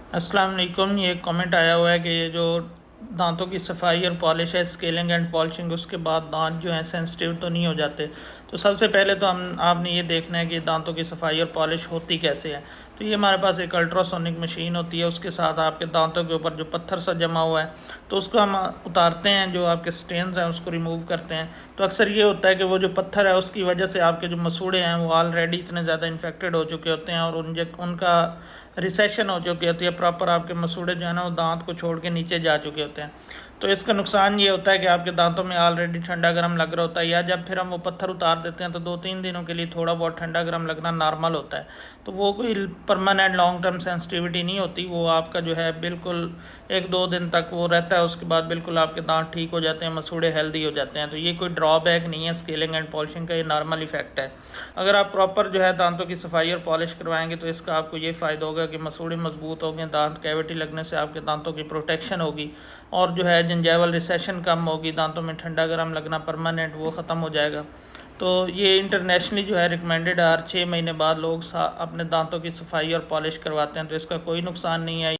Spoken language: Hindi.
अस्सलाम वालेकुम। ये कमेंट आया हुआ है कि ये जो दांतों की सफाई और पॉलिश है, स्केलिंग एंड पॉलिशिंग, उसके बाद दांत जो हैं सेंसिटिव तो नहीं हो जाते। तो सबसे पहले तो हम आपने ये देखना है कि दांतों की सफाई और पॉलिश होती कैसे है। तो ये हमारे पास एक अल्ट्रासोनिक मशीन होती है, उसके साथ आपके दांतों के ऊपर जो पत्थर सा जमा हुआ है तो उसको हम उतारते हैं, जो आपके स्टेन्स हैं उसको रिमूव करते हैं। तो अक्सर ये होता है कि वो जो पत्थर है उसकी वजह से आपके जो मसूड़े हैं वो ऑलरेडी इतने ज़्यादा इन्फेक्टेड हो चुके होते हैं और उनका रिसेशन हो चुकी होती है, प्रॉपर आपके मसूड़े जो है ना वो दांत को छोड़ के नीचे जा चुके होते हैं। तो इसका नुकसान ये होता है कि आपके दांतों में ऑलरेडी ठंडा गर्म लग रहा होता है, या जब फिर हम वो पत्थर उतार देते हैं तो 2-3 दिनों के लिए थोड़ा बहुत ठंडा गर्म लगना नॉर्मल होता है। तो वो कोई परमानेंट लॉन्ग टर्म सेंसिटिविटी नहीं होती, वो आपका जो है बिल्कुल 1-2 दिन तक वो रहता है, उसके बाद बिल्कुल आपके दांत ठीक हो जाते हैं, मसूड़े हेल्दी हो जाते हैं। तो ये कोई ड्रॉबैक नहीं है स्केलिंग एंड पॉलिशिंग का, ये नॉर्मल इफेक्ट है। अगर आप प्रॉपर जो है दांतों की सफाई और पॉलिश करवाएंगे तो इसका आपको ये फ़ायदा होगा कि मसूड़े मजबूत होंगे, दांत कैविटी लगने से आपके दांतों की प्रोटेक्शन होगी, और जो है जिंजाइवल रिसेशन कम होगी, दांतों में ठंडा गर्म लगना परमानेंट वो ख़त्म हो जाएगा। तो ये इंटरनेशनली जो है रिकमेंडेड है, हर 6 महीने बाद लोग अपने दांतों की सफाई और पॉलिश करवाते हैं, तो इसका कोई नुकसान नहीं है।